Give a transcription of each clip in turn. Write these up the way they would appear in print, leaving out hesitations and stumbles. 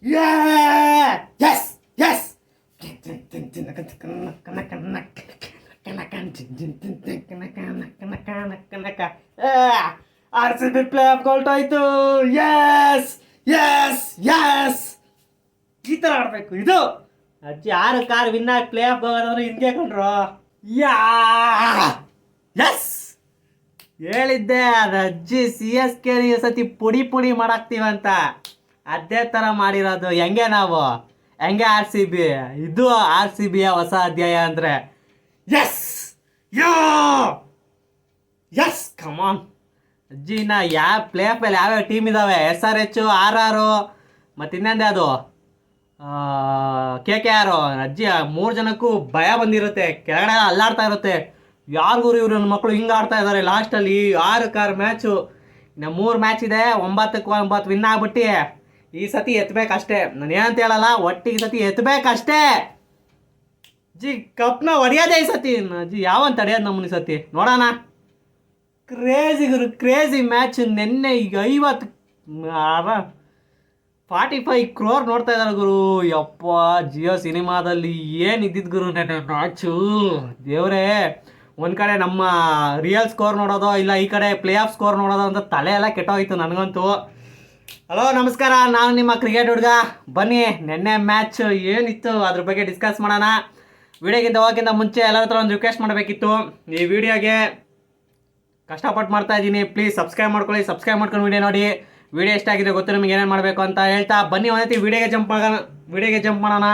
S yes R C B playoff ಹೊರಟೋಯ್ತು. Yes yes yes ಈ ಥರ ಆಡಬೇಕು. ಇದು ಅಜ್ಜಿ 6 ಕಾರ್ ವಿನ್ ಆಗಿ ಪ್ಲೇ ಆಫ್ ಹೋಗೋದಂದ್ರೆ ಹಿಂಗೆ ಕೊಂಡ್ರು. ಯಾ ಎಸ್ ಹೇಳಿದ್ದೆ ಅದು ಅಜ್ಜಿ CSK ಈ ಸತಿ ಪುಡಿ ಪುಡಿ ಮಾಡಾಕ್ತೀವಂತ. ಅದೇ ಥರ ಮಾಡಿರೋದು. ಹೆಂಗೆ ನಾವು ಹೆಂಗೆ RCB. ಇದು RCBಯ ಹೊಸ ಅಧ್ಯಾಯ ಅಂದರೆ. ಎಸ್ ಯೋ ಎಸ್ ಕಮಾನ್ ಅಜ್ಜಿನ ಯಾವ ಪ್ಲೇ ಆಫ್ ಮೇಲೆ ಯಾವ್ಯಾವ ಟೀಮ್ ಇದ್ದಾವೆ? SRH, RR ಮತ್ತು ಇನ್ನೊಂದೇ ಅದು KKR. ಅಜ್ಜಿ 3 ಜನಕ್ಕೂ ಭಯ ಬಂದಿರುತ್ತೆ. ಕೆಳಗಡೆ ಅಲ್ಲಾಡ್ತಾ ಇರುತ್ತೆ. ಯಾರಿಗೂ ಇವ್ರು ನನ್ನ ಮಕ್ಕಳು ಹಿಂಗೆ ಆಡ್ತಾ ಇದ್ದಾರೆ. ಲಾಸ್ಟಲ್ಲಿ 6 ಕಾರ್ ಮ್ಯಾಚು, ಇನ್ನು 3 ಮ್ಯಾಚ್ ಇದೆ. 9-9 ವಿನ್ ಆಗ್ಬಿಟ್ಟು ಈ ಸತಿ ಎತ್ತಬೇಕಷ್ಟೇ. ನಾನು ಏನಂತ ಹೇಳಲ್ಲ, ಒಟ್ಟಿಗೆ ಸತಿ ಎತ್ತಬೇಕಷ್ಟೇ. ಜಿ ಕಪ್ನ ಹೊಡೆಯೋದೇ ಈ ಸತಿ. ಜಿ ಯಾವಂತ ತಡೆಯೋದು ನಮ್ಮನ್ನ ಈ ಸತಿ ನೋಡೋಣ. ಕ್ರೇಜಿ ಗುರು, ಕ್ರೇಜಿ ಮ್ಯಾಚ್. ನಿನ್ನೆ ಈಗ 45 crore ನೋಡ್ತಾ ಇದ್ದಾರೆ ಗುರು. ಯಪ್ಪ, ಜಿಯೋ ಸಿನಿಮಾದಲ್ಲಿ ಏನು ಇದ್ದಿದ್ದು ಗುರು ನೆನ್ನೆ ಮ್ಯಾಚು. ದೇವರೇ, ಒಂದು ಕಡೆ ನಮ್ಮ ರಿಯಲ್ ಸ್ಕೋರ್ ನೋಡೋದು, ಇಲ್ಲ ಈ ಕಡೆ ಪ್ಲೇ ಆಫ್ ಸ್ಕೋರ್ ನೋಡೋದು ಅಂತ ತಲೆ ಎಲ್ಲ ಕೆಟ್ಟೋಯ್ತು ನನಗಂತೂ. ಹಲೋ ನಮಸ್ಕಾರ, ನಾನು ನಿಮ್ಮ ಕ್ರಿಕೆಟ್ ಹುಡುಗ. ಬನ್ನಿ ನೆನ್ನೆ ಮ್ಯಾಚ್ ಏನಿತ್ತು ಅದ್ರ ಬಗ್ಗೆ ಡಿಸ್ಕಸ್ ಮಾಡೋಣ. ವಿಡಿಯೋಗಿಂತ ಹೋಗೋಕ್ಕಿಂತ ಮುಂಚೆ ಎಲ್ಲರ ಹತ್ರ ಒಂದು ರಿಕ್ವೆಸ್ಟ್ ಮಾಡಬೇಕಿತ್ತು. ಈ ವಿಡಿಯೋಗೆ ಕಷ್ಟಪಟ್ಟು ಮಾಡ್ತಾ ಇದ್ದೀನಿ, ಪ್ಲೀಸ್ ಸಬ್ಸ್ಕ್ರೈಬ್ ಮಾಡ್ಕೊಳ್ಳಿ. ಸಬ್ಸ್ಕ್ರೈಬ್ ಮಾಡ್ಕೊಂಡು ವಿಡಿಯೋ ನೋಡಿ. ವಿಡಿಯೋ ಇಷ್ಟ ಆಗಿದೆ ಗೊತ್ತು ನಿಮಗೆ ಏನೇನು ಮಾಡಬೇಕು ಅಂತ ಹೇಳ್ತಾ ಬನ್ನಿ ಒಂದೈತಿ ವಿಡಿಯೋಗೆ ಜಂಪ್ ಮಾಡೋಣ.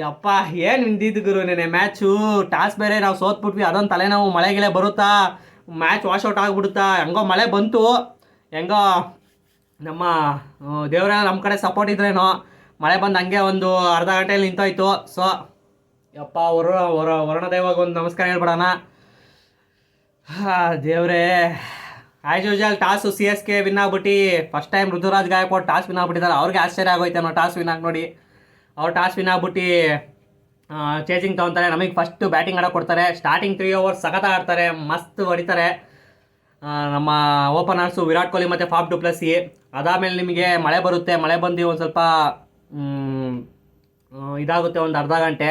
ಯಪ್ಪ, ಏನು ನಿಂದಿದ್ದು ಗುರು ನೆನೆ ಮ್ಯಾಚು. ಟಾಸ್ ಬೇರೆ ನಾವು ಸೋತ್ಬಿಟ್ವಿ. ಅದೊಂದು ತಲೆನೋವು. ಮಳೆಗಿಳೆ ಬರುತ್ತಾ, ಮ್ಯಾಚ್ ವಾಶೌಟ್ ಆಗಿಬಿಡುತ್ತಾ. ಹೆಂಗೋ ಮಳೆ ಬಂತು, ಹೆಂಗೋ ನಮ್ಮ ದೇವರ ನಮ್ಮ ಕಡೆ ಸಪೋರ್ಟ್ ಇದ್ರೇನೋ. ಮಳೆ ಬಂದು ಹಂಗೆ ಒಂದು ಅರ್ಧ ಗಂಟೆಯಲ್ಲಿ ನಿಂತೋಯ್ತು. ಸೊ ಯಪ್ಪ, ವರುಣದೇವಾಗ ಒಂದು ನಮಸ್ಕಾರ ಹೇಳ್ಬಿಡೋಣ. ದೇವರೇ, as usual toss CSK win ಆಗ್ಬಿಟ್ಟು first time Ruturaj Gaikwad toss win ಆಗ್ಬಿಟ್ಟಿದ್ದಾರೆ. ಅವ್ರಿಗೆ ಆಶ್ಚರ್ಯ ಆಗೋಯ್ತು ಟಾಸ್ ವಿನ್ ಆಗಿ ನೋಡಿ. ಅವ್ರು ಟಾಸ್ ವಿನ್ ಆಗ್ಬಿಟ್ಟು ಚೇಸಿಂಗ್ ತೊಗೊತಾರೆ. ನಮಗೆ ಫಸ್ಟ್ ಬ್ಯಾಟಿಂಗ್ ಆಡೋಕೆ ಕೊಡ್ತಾರೆ. ಸ್ಟಾರ್ಟಿಂಗ್ 3 overs ಸಖತ್ ಆಡ್ತಾರೆ, ಮಸ್ತ್ ಹೊಡಿತಾರೆ ನಮ್ಮ ಓಪನರ್ಸು ವಿರಾಟ್ ಕೊಹ್ಲಿ ಮತ್ತು ಫಾಫ್ ಡು ಪ್ಲೆಸಿ. ಅದಾದಮೇಲೆ ನಿಮಗೆ ಮಳೆ ಬರುತ್ತೆ. ಮಳೆ ಬಂದು ಒಂದು ಸ್ವಲ್ಪ ಇದಾಗುತ್ತೆ, ಒಂದು ಅರ್ಧ ಗಂಟೆ.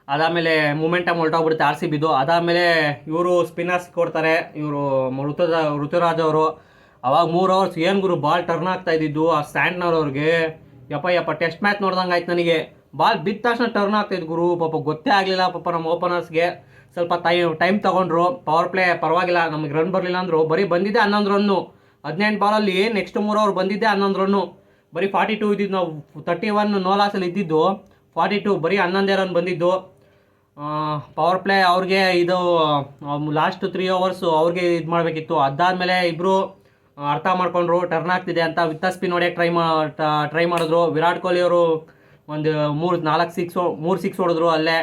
ಅದಾದಮೇಲೆ ಮೂಮೆಂಟಮ್ ಹೊರಟೋಗ್ಬಿಡುತ್ತೆ RCBದು. ಅದಾದಮೇಲೆ ಇವರು ಸ್ಪಿನ್ನರ್ಸ್ ಕೊಡ್ತಾರೆ, ಇವರು ಋತುರಾಜ್ ಅವರು. ಅವಾಗ 3 overs ಏನು ಗುರು ಬಾಲ್ ಟರ್ನ್ ಆಗ್ತಾ ಇದ್ದಿದ್ದು ಆ ಸ್ಯಾಂಟ್ನವ್ರವ್ರಿಗೆ. ಯಪ್ಪ ಟೆಸ್ಟ್ ಮ್ಯಾಚ್ ನೋಡ್ದಂಗೆ ಆಯ್ತು ನನಗೆ. ಬಾಲ್ ಬಿದ್ದ ತಕ್ಷಣ ಟರ್ನ್ ಆಗ್ತಾಯಿದ್ದು ಗುರು. ಪಾಪ ಗೊತ್ತೇ ಆಗಲಿಲ್ಲ. ಪಾಪ ನಮ್ಮ ಓಪನರ್ಸ್ಗೆ ಸ್ವಲ್ಪ ಟೈಮ್ ತೊಗೊಂಡ್ರು. ಪವರ್ ಪ್ಲೇ ಪರವಾಗಿಲ್ಲ, ನಮಗೆ ರನ್ ಬರಲಿಲ್ಲ ಅಂದರು. ಬರೀ ಬಂದಿದ್ದೆ 11 ರನ್ನು 18 ಬಾಲಲ್ಲಿ. ನೆಕ್ಸ್ಟ್ 3 over ಬಂದಿದ್ದೆ 11 ರನ್ನು. ಬರೀ 42 ಇದ್ದಿದ್ದು. ನಾವು 31 ನೋ ಲಾಸಲ್ಲಿ ಇದ್ದಿದ್ದು. 42 ಬರೀ 11 ರನ್ ಬಂದಿದ್ದು. ಪವರ್ ಪ್ಲೇ ಅವ್ರಿಗೆ ಇದು ಲಾಸ್ಟ್ 3 overs ಅವ್ರಿಗೆ ಇದು ಮಾಡಬೇಕಿತ್ತು. ಅದಾದಮೇಲೆ ಇಬ್ಬರು ಅರ್ಥ ಮಾಡ್ಕೊಂಡ್ರು ಟರ್ನ್ ಆಗ್ತಿದೆ ಅಂತ. ವಿತ್ತ ಸ್ಪಿನ್ ಹೊಡೆಯೋಕ್ಕೆ ಟ್ರೈ ಮಾಡಿದ್ರು. ವಿರಾಟ್ ಕೊಹ್ಲಿ ಅವರು ಒಂದು 3 ಸಿಕ್ಸ್ ಹೊಡೆದ್ರು. ಅಲ್ಲೇ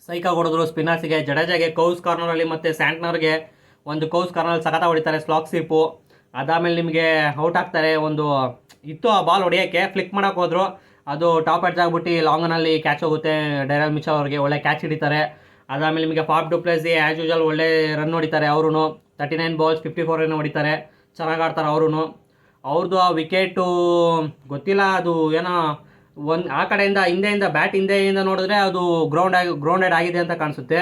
ಸೈಕಾಗಿ ಹೊಡೆದ್ರು ಸ್ಪಿನ್ನರ್ಸಿಗೆ. ಜಡೇಜಾಗೆ ಕೌಸ್ ಕಾರ್ನರಲ್ಲಿ ಮತ್ತು ಸ್ಯಾಂಟ್ನರ್ಗೆ ಒಂದು ಕೌಸ್ ಕಾರ್ನರಲ್ಲಿ ಸಖತ ಹೊಡಿತಾರೆ, ಸ್ಲಾಕ್ ಸ್ಲಿಪ್ಪು. ಅದಾದಮೇಲೆ ನಿಮಗೆ ಔಟ್ ಆಗ್ತಾರೆ. ಒಂದು ಇತ್ತು ಆ ಬಾಲ್ ಹೊಡೆಯೋಕ್ಕೆ, ಫ್ಲಿಕ್ ಮಾಡೋಕೆ ಹೋದ್ರು. ಅದು ಟಾಪ್ ಎಡ್ಜ್ ಆಗಿಬಿಟ್ಟು ಲಾಂಗನಲ್ಲಿ ಕ್ಯಾಚ್ ಹೋಗುತ್ತೆ. ಡೈರಲ್ ಮಿಚೆಲ್ ಅವ್ರಿಗೆ ಒಳ್ಳೆ ಕ್ಯಾಚ್ ಹಿಡಿತಾರೆ. ಅದಾದಮೇಲೆ ನಿಮಗೆ Faf do Plessis as usual ಒಳ್ಳೆ ರನ್ ಹೊಡಿತಾರೆ. ಅವರು 39 balls 54 ರನ್ ಹೊಡಿತಾರೆ. ಚೆನ್ನಾಗಿ ಆಡ್ತಾರೆ ಅವರು. ಅವ್ರದ್ದು ಆ ವಿಕೆಟು ಗೊತ್ತಿಲ್ಲ, ಅದು ಏನೋ ಒಂದು ಆ ಕಡೆಯಿಂದ ಹಿಂದೆಯಿಂದ ಬ್ಯಾಟ್ ಹಿಂದೆಯಿಂದ ನೋಡಿದ್ರೆ ಅದು ಗ್ರೌಂಡೆಡ್ ಆಗಿದೆ ಅಂತ ಕಾಣಿಸುತ್ತೆ.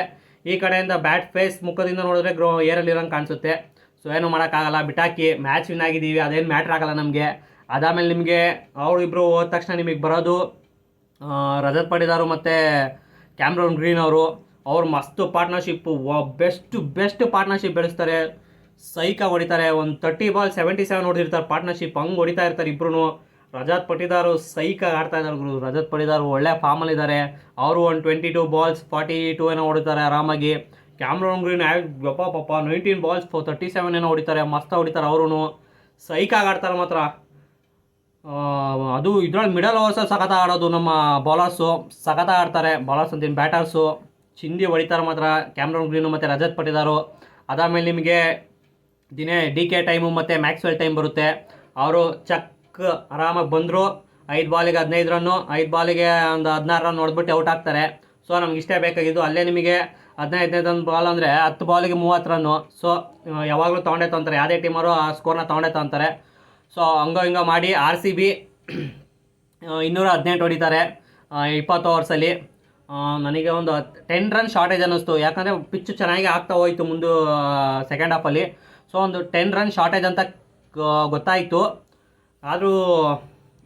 ಈ ಕಡೆಯಿಂದ ಬ್ಯಾಟ್ ಫೇಸ್ ಮುಖದಿಂದ ನೋಡಿದ್ರೆ ಏರಲ್ಲಿರೋಂಗೆ ಕಾಣಿಸುತ್ತೆ. ಸೊ ಏನು ಮಾಡೋಕ್ಕಾಗಲ್ಲ, ಬಿಟ್ಟಾಕಿ. ಮ್ಯಾಚ್ ವಿನ್ ಆಗಿದ್ದೀವಿ, ಅದೇನು ಮ್ಯಾಟ್ರ್ ಆಗಲ್ಲ ನಮಗೆ. ಅದಾದಮೇಲೆ ನಿಮಗೆ ಅವರಿಬ್ಬರು ಹೋದ ತಕ್ಷಣ ನಿಮಗೆ ಬರೋದು ರಜತ್ ಪಡಿದಾರು ಮತ್ತು ಕ್ಯಾಮ್ರನ್ ಗ್ರೀನ್ ಅವರು. ಅವ್ರು ಮಸ್ತು ಪಾರ್ಟ್ನರ್ಶಿಪ್ಪು, ಬೆಸ್ಟ್ ಪಾರ್ಟ್ನರ್ಶಿಪ್ ಬೆಳೆಸ್ತಾರೆ. ಸೈಕಾಗಿ ಹೊಡಿತಾರೆ. ಒಂದು 30 balls 77 ಹೊಡೆದಿರ್ತಾರೆ ಪಾರ್ಟ್ನರ್ಶಿಪ್. ಹಂಗೆ ಹೊಡಿತಾ ಇರ್ತಾರೆ ಇಬ್ಬರು. ರಜತ್ ಪಟಿದಾರು ಸೈಕಾಗಿ ಆಡ್ತಾ ಇದ್ದಾರೆ ಗುರು. ರಜತ್ ಪಟಿದಾರು ಒಳ್ಳೆ ಫಾರ್ಮಲ್ಲಿದ್ದಾರೆ. ಅವರು ಒಂದು 22 balls 42 ಏನೋ ಹೊಡಿತಾರೆ ಆರಾಮಾಗಿ. ಕ್ಯಾಮ್ರನ್ ಗ್ರೀನ್ ಪಾಪ 19 balls 37 ಏನೋ ಹೊಡಿತಾರೆ. ಮಸ್ತ್ ಹೊಡಿತಾರೆ ಅವರು. ಸೈಕಾಗಿ ಆಡ್ತಾರೆ ಮಾತ್ರ. ಅದು ಇದ್ರಲ್ಲಿ ಮಿಡಲ್ ಓವರ್ಸಲ್ಲಿ ಸಖತ ಆಡೋದು ನಮ್ಮ ಬೌಲರ್ಸು. ಸಖತ ಆಡ್ತಾರೆ ಬೌಲರ್ಸ್ ಅಂತೀನಿ, ಬ್ಯಾಟರ್ಸು ಚಿಂದಿ ಹೊಡಿತಾರೆ ಮಾತ್ರ ಕ್ಯಾಮ್ರನ್ ಗ್ರೀನು ಮತ್ತು ರಜತ್ ಪಟಿದಾರು. ಅದಾದಮೇಲೆ ನಿಮಗೆ DK ಟೈಮು ಮತ್ತು ಮ್ಯಾಕ್ಸ್ವೆಲ್ ಟೈಮ್ ಬರುತ್ತೆ. ಅವರು ಆರಾಮಾಗಿ ಬಂದರು. 5 ಬಾಲಿಗೆ 15 ರನ್ನು, 5 ಬಾಲಿಗೆ ಒಂದು 16 ರನ್ ಹೊಡೆದ್ಬಿಟ್ಟು ಔಟ್ ಆಗ್ತಾರೆ. ಸೊ ನಮ್ಗೆ ಇಷ್ಟೇ ಬೇಕಾಗಿದ್ದು. ಅಲ್ಲೇ ನಿಮಗೆ 15 ಬಾಲ್ ಅಂದರೆ 10 ಬಾಲಿಗೆ 30 ರನ್ನು. ಸೊ ಯಾವಾಗಲೂ ತೊಗೊಂತಾರೆ, ಯಾವುದೇ ಟೀಮರು ಆ ಸ್ಕೋರ್ನ ತೊಗೊಂಡೇ ತೊಗೊತಾರೆ. ಸೊ ಹಂಗೋ ಹಿಂಗೋ ಮಾಡಿ RCB 218 ಹೊಡಿತಾರೆ 20 ಓವರ್ಸಲ್ಲಿ. ನನಗೆ ಒಂದು 10 ರನ್ ಶಾರ್ಟೇಜ್ ಅನ್ನಿಸ್ತು, ಯಾಕಂದರೆ ಪಿಚ್ಚು ಚೆನ್ನಾಗಿ ಆಗ್ತಾ ಹೋಯಿತು ಮುಂದೆ ಸೆಕೆಂಡ್ ಹಾಫಲ್ಲಿ. ಸೊ ಒಂದು 10 ರನ್ ಶಾರ್ಟೇಜ್ ಅಂತ ಗೊತ್ತಾಯಿತು. ಆದರೂ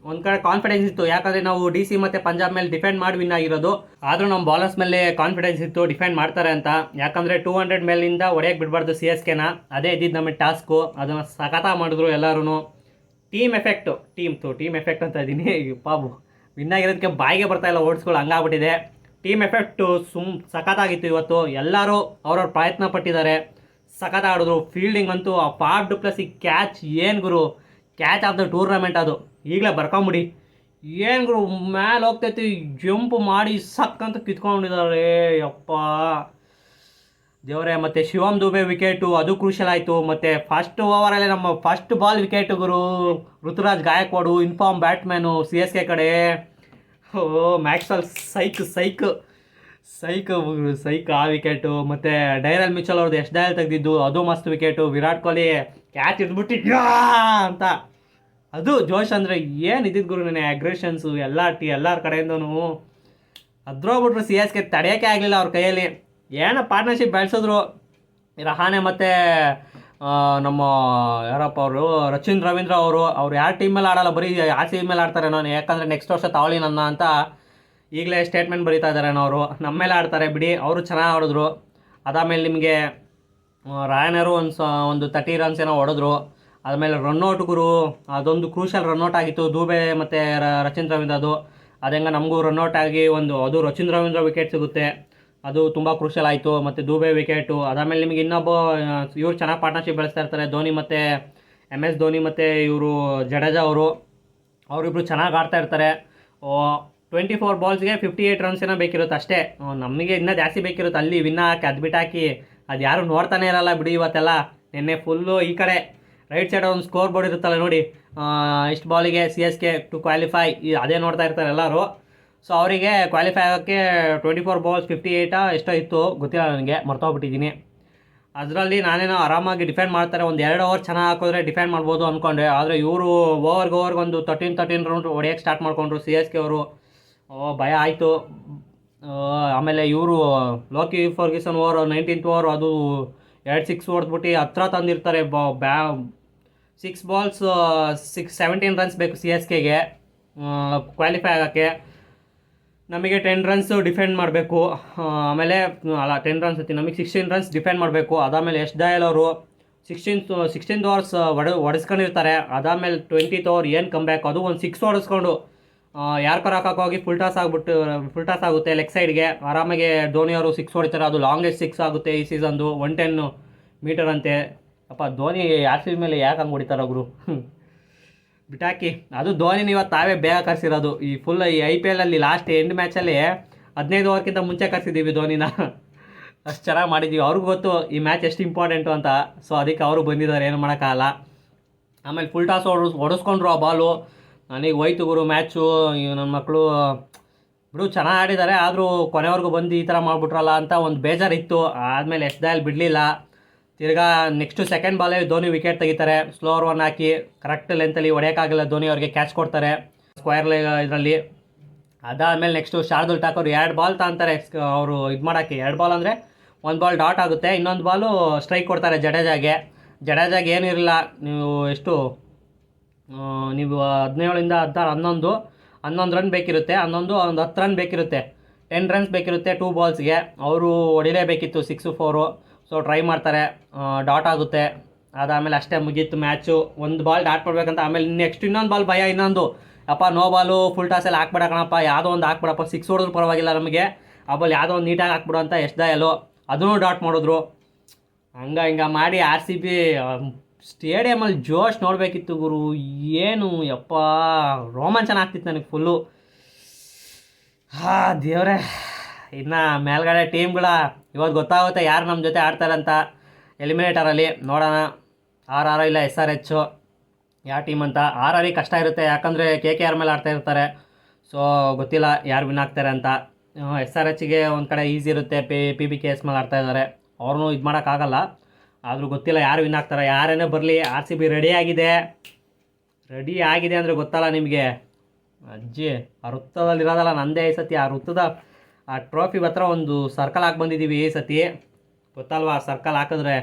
ಒಂದು ಕಡೆ ಕಾನ್ಫಿಡೆನ್ಸ್ ಇತ್ತು, ಯಾಕಂದರೆ ನಾವು DC ಮತ್ತು ಪಂಜಾಬ್ ಮೇಲೆ ಡಿಫೆಂಡ್ ಮಾಡಿ ವಿನ್ ಆಗಿರೋದು. ಆದರೂ ನಮ್ಮ ಬಾಲರ್ಸ್ ಮೇಲೆ ಕಾನ್ಫಿಡೆನ್ಸ್ ಇತ್ತು ಡಿಫೆಂಡ್ ಮಾಡ್ತಾರೆ ಅಂತ, ಯಾಕಂದರೆ 200 ಮೇಲಿಂದ ಹೊಡೆಯೋಕ್ಕೆ ಬಿಡಬಾರ್ದು CSKನ. ಅದೇ ಇದ್ದಿದ್ದು ನಮ್ಮ ಟಾಸ್ಕು, ಅದನ್ನು ಸಖತ್ತಾಗಿ ಮಾಡಿದ್ರು ಎಲ್ಲರೂ. ಟೀಮ್ ಎಫೆಕ್ಟ್ ಅಂತ ಇದ್ದೀನಿ ಪಾಪು, ವಿನ್ ಆಗಿರೋದಕ್ಕೆ ಬಾಯಿಗೆ ಬರ್ತಾಯಿಲ್ಲ ಓಡಿಸ್ಗಳು, ಹಂಗಾಗ್ಬಿಟ್ಟಿದೆ. ಟೀಮ್ ಎಫೆಕ್ಟು ಸಖತ್ತಾಗಿತ್ತು ಇವತ್ತು. ಎಲ್ಲರೂ ಅವ್ರವ್ರ ಪ್ರಯತ್ನ ಪಟ್ಟಿದ್ದಾರೆ, ಸಖತ್ ಆಡಿದ್ರು. ಫೀಲ್ಡಿಂಗ್ ಅಂತೂ ಆ ಫಾಫ್ ಡು ಪ್ಲಸ್ಸಿ ಕ್ಯಾಚ್ ಏನು ಗುರು, ಕ್ಯಾಚ್ ಆಫ್ ದ ಟೂರ್ನಮೆಂಟ್ ಅದು, ಈಗಲೇ ಬರ್ಕೊಂಬಿಡಿ. ಏನು ಗುರು ಮ್ಯಾಲೆ ಹೋಗ್ತೈತಿ, ಜಂಪ್ ಮಾಡಿ ಸಕ್ಕಂತ ಕಿತ್ಕೊಂಡಿದ್ದಾರೆ ಯಪ್ಪ ದೇವರೇ. ಮತ್ತು ಶಿವಮ್ ದುಬೆ ವಿಕೆಟು ಅದು ಕ್ರೂಷಲ್ ಆಯಿತು. ಮತ್ತು ಫಸ್ಟ್ ಓವರಲ್ಲೇ ನಮ್ಮ ಫಸ್ಟ್ ಬಾಲ್ ವಿಕೆಟು ಗುರು, Ruturaj Gaikwad inform Batman CSK ಕಡೆ. ಮ್ಯಾಕ್ಸ್ವೆಲ್ ಸೈಕ್ ಆ ವಿಕೆಟು. ಮತ್ತು ಡೈರಲ್ ಮಿಚಲ್ ಅವ್ರದ್ದು ಎಷ್ಟು ಡಯಲ್ ತೆಗೆದಿದ್ದು ಅದು ಮಸ್ತ್ ವಿಕೆಟು. ವಿರಾಟ್ ಕೊಹ್ಲಿ ಕ್ಯಾಚ್ ಹಿಡಿದ್ಬಿಟ್ಟು ಅಂತ, ಅದು ಜೋಶ್ ಅಂದರೆ ಏನು ಇದ್ದಿದ್ದು ಗುರು. ನನಗೆ ಅಗ್ರೆಷನ್ಸು ಎಲ್ಲರ ಕಡೆಯಿಂದನೂ ಅದ್ರೋಗ್ಬಿಟ್ರು. CSK ತಡೆಯೋಕ್ಕೆ ಆಗಲಿಲ್ಲ ಅವ್ರ ಕೈಯಲ್ಲಿ. ಏನೋ ಪಾರ್ಟ್ನರ್ಶಿಪ್ ಬೆಳೆಸಿದ್ರು ರಹಾನೆ ಮತ್ತು ನಮ್ಮ ಯಾರಪ್ಪ ಅವರು ರಚಿನ್ ರವೀಂದ್ರ ಅವ್ರು ಯಾರು ಟೀಮ್ ಮೇಲೆ ಆಡೋಲ್ಲ, ಬರೀ RCB ಮೇಲೆ ಆಡ್ತಾರೆ ನಾನು, ಯಾಕಂದರೆ ನೆಕ್ಸ್ಟ್ ವರ್ಷ ತಾವಳಿ ನನ್ನ ಅಂತ ಈಗಲೇ ಸ್ಟೇಟ್ಮೆಂಟ್ ಬರೀತಾ ಇದ್ದಾರೆ ಅವರು. ನಮ್ಮ ಮೇಲೆ ಆಡ್ತಾರೆ ಬಿಡಿ, ಅವರು ಚೆನ್ನಾಗಿ ಆಡಿದ್ರು. ಅದಾದಮೇಲೆ ನಿಮಗೆ ರಾಯನರು ಒಂದು 30 ರನ್ಸ್ ಏನೋ ಹೊಡೆದ್ರು. ಆದಮೇಲೆ ರನ್ಔಟ್ ಗುರು, ಅದೊಂದು ಕ್ರೂಷಲ್ ರನ್ಔಟ್ ಆಗಿತ್ತು ದುಬೆ ಮತ್ತು ರಚಿನ್ ರವೀಂದ್ರ. ಅದು ಹೆಂಗೆ ನಮಗೂ ರನ್ಔಟ್ ಆಗಿ ಅದು ರಚಿನ್ ರವೀಂದ್ರ ವಿಕೆಟ್ ಸಿಗುತ್ತೆ, ಅದು ತುಂಬ ಕ್ರೂಷಲ್ ಆಯಿತು. ಮತ್ತು ದುಬೆ ವಿಕೆಟು. ಅದಾದಮೇಲೆ ನಿಮಗೆ ಇನ್ನೊಬ್ಬ ಇವ್ರು ಚೆನ್ನಾಗಿ ಪಾರ್ಟ್ನರ್ಶಿಪ್ ಬೆಳೆಸ್ತಾ ಇರ್ತಾರೆ, ಧೋನಿ ಮತ್ತು MS ಧೋನಿ ಮತ್ತು ಇವರು ಜಡೇಜಾ ಅವರಿಬ್ಬರು ಚೆನ್ನಾಗಿ ಆಡ್ತಾ ಇರ್ತಾರೆ. 24 ಬಾಲ್ಸ್ಗೆ 58 ರನ್ಸ್ ಏನೋ ಬೇಕಿರುತ್ತೆ ಅಷ್ಟೇ. ನಮಗೆ ಇನ್ನೂ ಜಾಸ್ತಿ ಬೇಕಿರುತ್ತೆ ಅಲ್ಲಿ ವಿನ್ ಹಾಕಿ ಅದು ಬಿಟ್ಟಾಕಿ, ಅದು ಯಾರು ನೋಡ್ತಾನೆ ಇರಲ್ಲ ಬಿಡಿ. ಇವತ್ತೆಲ್ಲ ನಿನ್ನೆ ಫುಲ್ಲು ಈ ಕಡೆ ರೈಟ್ ಸೈಡ್ ಒಂದು ಸ್ಕೋರ್ ಬೋರ್ಡ್ ಇರುತ್ತಲ್ಲ ನೋಡಿ, ಇಷ್ಟು ಬಾಲಿಗೆ CSK ಟು ಕ್ವಾಲಿಫೈ, ಅದೇ ನೋಡ್ತಾ ಇರ್ತಾರೆ ಎಲ್ಲರೂ. ಸೊ ಅವರಿಗೆ ಕ್ವಾಲಿಫೈ ಆಗೋಕ್ಕೆ 24 ಬಾಲ್ಸ್ 58 ಎಷ್ಟೋ ಇತ್ತು ಗೊತ್ತಿಲ್ಲ, ನನಗೆ ಮರ್ತೋಗ್ಬಿಟ್ಟಿದ್ದೀನಿ. ಅದರಲ್ಲಿ ನಾನೇನೋ ಆರಾಮಾಗಿ ಡಿಫೆಂಡ್ ಮಾಡ್ತಾರೆ, ಒಂದು 2 ಓವರ್ ಚೆನ್ನಾಗಿ ಹಾಕಿದ್ರೆ ಡಿಫೆಂಡ್ ಮಾಡ್ಬೋದು ಅಂದ್ಕೊಂಡೆ. ಆದರೆ ಇವರು ಓವರ್ಗೆ ಒಂದು 13 ರೌಂಡ್ ಹೊಡೆಯೋಕ್ಕೆ ಸ್ಟಾರ್ಟ್ ಮಾಡಿಕೊಂಡ್ರು CSK ಅವರು. ಭಯ ಆಯಿತು. ಆಮೇಲೆ ಇವರು ಲೋಕಿ ಫರ್ಗ್ಯೂಸನ್ 19th ಓವರ್ ಅದು 2 6 ಹೊಡೆದ್ಬಿಟ್ಟು ಹತ್ರ ತಂದಿರ್ತಾರೆ. 6 ಬಾಲ್ಸ್ 17 ರನ್ಸ್ ಬೇಕು CSKಗೆ ಕ್ವಾಲಿಫೈ ಆಗೋಕ್ಕೆ. ನಮಗೆ 10 ರನ್ಸ್ ಡಿಫೆಂಡ್ ಮಾಡಬೇಕು. ಆಮೇಲೆ 10 ರನ್ಸ್ ನಮಗೆ 16 ರನ್ಸ್ ಡಿಫೆಂಡ್ ಮಾಡಬೇಕು. ಅದಾದಮೇಲೆ ಯಶ್ ದಯಾಲ್ ಅವರು 16 ಓವರ್ಸ್ ಹೊಡೆಸ್ಕೊಂಡಿರ್ತಾರೆ. ಅದಾದಮೇಲೆ 20th ಓವರ್ ಏನು ಕಮ್ಬ್ಯಾಕ್, ಅದು ಒಂದು 6 ಹೊಡೆಸ್ಕೊಂಡು ಯಾರು ಹಾಕೋಕ್ಕೋಗಿ ಫುಲ್ ಟಾಸ್ ಆಗುತ್ತೆ ಲೆಗ್ ಸೈಡ್ಗೆ. ಆರಾಮಾಗಿ ಧೋನಿ ಅವರು 6 ಹೊಡಿತಾರೆ, ಅದು ಲಾಂಗೆಸ್ಟ್ 6 ಆಗುತ್ತೆ ಈ ಸೀಸನ್ದು, 110 ಮೀಟರ್ ಅಂತೆ. ಅಪ್ಪ ಧೋನಿ RCB ಮೇಲೆ ಯಾಕೆ ಹಂಗೆ ಹೊಡಿತಾರೋ ಗುರು, ಬಿಟಾಕಿ. ಅದು ಧೋನಿನ ಇವತ್ತು ತಾವೇ ಬೇಗ ಕರೆಸಿರೋದು. ಈ ಫುಲ್ ಈ IPL ಲಾಸ್ಟ್ ಎಂಡ್ ಮ್ಯಾಚಲ್ಲಿ 15 ಓವರ್ಗಿಂತ ಮುಂಚೆ ಕರೆಸಿದ್ದೀವಿ ಧೋನಿನ, ಅಷ್ಟು ಚೆನ್ನಾಗಿ ಮಾಡಿದ್ದೀವಿ. ಅವ್ರಿಗೂ ಗೊತ್ತು ಈ ಮ್ಯಾಚ್ ಎಷ್ಟು ಇಂಪಾರ್ಟೆಂಟು ಅಂತ. ಸೊ ಅದಕ್ಕೆ ಅವರು ಬಂದಿದ್ದಾರೆ, ಏನು ಮಾಡೋಕ್ಕಾಗಲ್ಲ. ಆಮೇಲೆ ಫುಲ್ ಟಾಸ್ ಹೊಡೆಸ್ಕೊಂಡ್ರು ಆ ಬಾಲು. ನನಗೆ ಹೋಯ್ತು ಗುರು ಮ್ಯಾಚು. ನನ್ನ ಮಕ್ಕಳು ಬಿಡು ಚೆನ್ನಾಗಿ ಆಡಿದ್ದಾರೆ, ಆದರೂ ಕೊನೆವರೆಗೂ ಬಂದು ಈ ಥರ ಮಾಡಿಬಿಟ್ರಲ್ಲ ಅಂತ ಒಂದು ಬೇಜಾರಿತ್ತು. ಆದಮೇಲೆ ಯಶ್ ದಯಾಲ್ ಬಿಡಲಿಲ್ಲ. ತಿರ್ಗಾ ನೆಕ್ಸ್ಟು ಸೆಕೆಂಡ್ ಬಾಲೇ ಧೋನಿ ವಿಕೆಟ್ ತೆಗಿತಾರೆ, ಸ್ಲೋವರ್ 1 ಹಾಕಿ ಕರೆಕ್ಟ್ ಲೆಂತಲ್ಲಿ ಹೊಡೆಯೋಕ್ಕಾಗಲ್ಲ ಧೋನಿ ಅವ್ರಿಗೆ, ಕ್ಯಾಚ್ ಕೊಡ್ತಾರೆ ಸ್ಕ್ವೇರ್ ಇದರಲ್ಲಿ. ಅದಾದಮೇಲೆ ನೆಕ್ಸ್ಟು ಶಾರ್ದುಲ್ ಠಾಕೂರ್ 2 ಬಾಲ್ ತಗೊಂತಾರೆ ಅವರು ಇದು ಮಾಡೋಕ್ಕೆ. 2 ಬಾಲ್ ಅಂದರೆ 1 ಬಾಲ್ ಡಾಟ್ ಆಗುತ್ತೆ, ಇನ್ನೊಂದು ಬಾಲು ಸ್ಟ್ರೈಕ್ ಕೊಡ್ತಾರೆ ಜಡೇಜಾಗೆ ಏನಿರಲಿಲ್ಲ. ನೀವು 17 × 16 11 ರನ್ ಬೇಕಿರುತ್ತೆ, ಒಂದು 10 ರನ್ ಬೇಕಿರುತ್ತೆ, 10 ರನ್ಸ್ ಬೇಕಿರುತ್ತೆ 2 ಬಾಲ್ಸ್ಗೆ. ಅವರು ಹೊಡಿಲೇಬೇಕಿತ್ತು 6 4. ಸೊ ಟ್ರೈ ಮಾಡ್ತಾರೆ, ಡಾಟ್ ಆಗುತ್ತೆ. ಅದಾದಮೇಲೆ ಅಷ್ಟೇ ಮುಗೀತು ಮ್ಯಾಚು. 1 ಬಾಲ್ ಡಾಟ್ ಮಾಡಬೇಕಂತ, ಆಮೇಲೆ ನೆಕ್ಸ್ಟ್ ಇನ್ನೊಂದು ಬಾಲ್ ಭಯ, ಅಪ್ಪ ನೋ ಬಾಲು ಫುಲ್ ಟಾಸಲ್ಲಿ ಹಾಕ್ಬೇಡ ಕಣಪ್ಪ, ಯಾವುದೋ ಒಂದು ಹಾಕ್ಬಿಡಪ್ಪ, 6 ಹೊಡೆದ್ರು ಪರವಾಗಿಲ್ಲ ನಮಗೆ, ಆ ಬಾಲ್ ಯಾವುದೋ ಒಂದು ನೀಟಾಗಿ ಹಾಕ್ಬಿಡು ಅಂತ ಯಶ್ ದಯಾಲು ಅದನ್ನೂ ಡಾಟ್ ಮಾಡಿದ್ರು. ಹಿಂಗೆ ಮಾಡಿ RCB ಸ್ಟೇಡಿಯಮಲ್ಲಿ ಜೋಶ್ ನೋಡಬೇಕಿತ್ತು ಗುರು. ಏನು ಯಪ್ಪ ರೋಮಾಂಚನ ಆಗ್ತಿತ್ತು ನನಗೆ ಫುಲ್ಲು. ದೇವರೇ. ಇನ್ನು ಮೇಲ್ಗಡೆ ಟೀಮ್ಗಳ ಇವತ್ತು ಗೊತ್ತಾಗುತ್ತೆ ಯಾರು ನಮ್ಮ ಜೊತೆ ಆಡ್ತಾರೆ ಅಂತ ಎಲಿಮಿನೇಟರಲ್ಲಿ. ನೋಡೋಣ RR ಇಲ್ಲ SRH ಯಾವ ಟೀಮ್ ಅಂತ. RR ಕಷ್ಟ ಇರುತ್ತೆ, ಯಾಕಂದರೆ KKR ಮೇಲೆ ಆಡ್ತಾ ಇರ್ತಾರೆ. ಸೊ ಗೊತ್ತಿಲ್ಲ ಯಾರು ವಿನ್ ಆಗ್ತಾರೆ ಅಂತ. SRHಗೆ ಒಂದು ಕಡೆ ಈಸಿ ಇರುತ್ತೆ, PBKS ಮೇಲೆ ಆಡ್ತಾ ಇದ್ದಾರೆ, ಅವ್ರನ್ನೂ ಇದು ಮಾಡೋಕ್ಕಾಗಲ್ಲ. ಆದರೂ ಗೊತ್ತಿಲ್ಲ ಯಾರು ವಿನ್ ಆಗ್ತಾರೆ. ಯಾರೇನೇ ಬರಲಿ RCB ರೆಡಿ ಆಗಿದೆ ಅಂದರೆ ಗೊತ್ತಲ್ಲ ನಿಮಗೆ, ಅಜ್ಜಿ ಆ ವೃತ್ತದಲ್ಲಿ ಇರೋದಲ್ಲ ನಂದೇ ಈ ಸತಿ. ಆ ವೃತ್ತದ ಆ ಟ್ರೋಫಿ ಹತ್ರ ಒಂದು ಸರ್ಕಲ್ ಹಾಕಿ ಬಂದಿದ್ದೀವಿ ಈ ಸತಿ. ಗೊತ್ತಲ್ವಾ ಸರ್ಕಲ್ ಹಾಕಿದ್ರೆ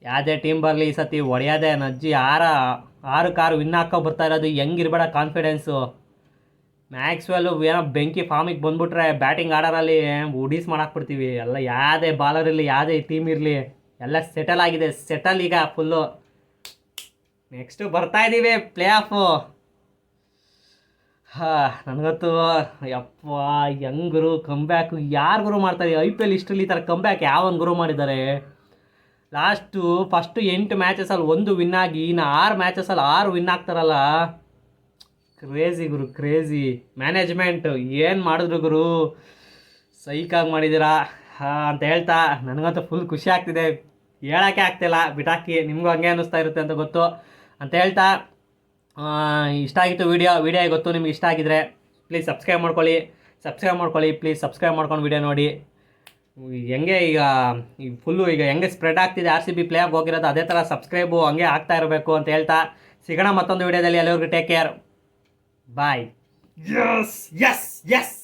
ಯಾವುದೇ ಟೀಮ್ ಬರಲಿ ಈ ಸತಿ ಹೊಡೆಯೋದೇ. ಅಜ್ಜಿ 6 ವಿನ್ ಹಾಕೋ ಬರ್ತಾ ಇರೋದು. ಹೆಂಗಿರ್ಬೇಡ ಕಾನ್ಫಿಡೆನ್ಸು. ಮ್ಯಾಕ್ಸ್ವೆಲ್ಲು ಏನೋ ಬೆಂಕಿ ಫಾರ್ಮಿಗೆ ಬಂದ್ಬಿಟ್ರೆ ಬ್ಯಾಟಿಂಗ್ ಆಡೋರಲ್ಲಿ ಉಡೀಸ್ ಮಾಡಾಕ್ಬಿಡ್ತೀವಿ ಎಲ್ಲ. ಯಾವುದೇ ಬಾಲರ್ ಇರಲಿ, ಯಾವುದೇ ಟೀಮ್ ಇರಲಿ, ಎಲ್ಲ ಸೆಟಲ್ ಆಗಿದೆ. ಸೆಟಲ್ ಈಗ ಫುಲ್ಲು. ನೆಕ್ಸ್ಟು ಬರ್ತಾ ಇದ್ದೀವಿ ಪ್ಲೇ ಆಫು. ನನಗಂತೂ ಯಪ್ಪ ಹೆಂಗ್ ಕಂಬ್ಯಾಕು ಯಾರು ಗುರು ಮಾಡ್ತಾರೆ IPL ಇಷ್ಟರಲ್ಲಿ ಈ ಥರ ಕಂಬ್ಯಾಕ್ ಯಾವನ್ ಗುರು ಮಾಡಿದ್ದಾರೆ? ಫಸ್ಟು 8 ಮ್ಯಾಚಸಲ್ಲಿ 1 ವಿನ್ ಆಗಿ ಇನ್ನು 6 ಮ್ಯಾಚಸಲ್ಲಿ 6 ವಿನ್ ಆಗ್ತಾರಲ್ಲ. ಕ್ರೇಜಿ ಗುರು, ಕ್ರೇಜಿ. ಮ್ಯಾನೇಜ್ಮೆಂಟ್ ಏನು ಮಾಡಿದ್ರು ಗುರು, ಸೈಕಾಗಿ ಮಾಡಿದ್ದೀರಾ ಅಂತ ಹೇಳ್ತಾ ನನಗಂತೂ ಫುಲ್ ಖುಷಿ ಆಗ್ತಿದೆ. ಹೇಳೋಕ್ಕೆ ಆಗ್ತಿಲ್ಲ, ಬಿಟಾಕಿ. ನಿಮಗೂ ಹಂಗೆ ಅನ್ನಿಸ್ತಾ ಇರುತ್ತೆ ಅಂತ ಗೊತ್ತು ಅಂತ ಹೇಳ್ತಾ, ಇಷ್ಟ ಆಗಿತ್ತು ವಿಡಿಯೋ ಗೊತ್ತು ನಿಮ್ಗೆ ಇಷ್ಟ ಆಗಿದ್ರೆ ಪ್ಲೀಸ್ ಸಬ್ಸ್ಕ್ರೈಬ್ ಮಾಡ್ಕೊಳ್ಳಿ ಪ್ಲೀಸ್ ಸಬ್ಸ್ಕ್ರೈಬ್ ಮಾಡ್ಕೊಂಡು ವಿಡಿಯೋ ನೋಡಿ. ಹೆಂಗೆ ಈಗ ಫುಲ್ಲು ಈಗ ಹೆಂಗೆ ಸ್ಪ್ರೆಡ್ ಆಗ್ತಿದೆ RCB ಪ್ಲೇ ಆಫ್ ಹೋಗಿರೋದು, ಅದೇ ಥರ ಸಬ್ಸ್ಕ್ರೈಬು ಹಂಗೆ ಆಗ್ತಾ ಇರಬೇಕು ಅಂತ ಹೇಳ್ತಾ ಸಿಗೋಣ ಮತ್ತೊಂದು ವಿಡಿಯೋದಲ್ಲಿ. ಎಲ್ಲರಿಗೂ ಟೇಕ್ ಕೇರ್, ಬಾಯ್. ಯಸ್.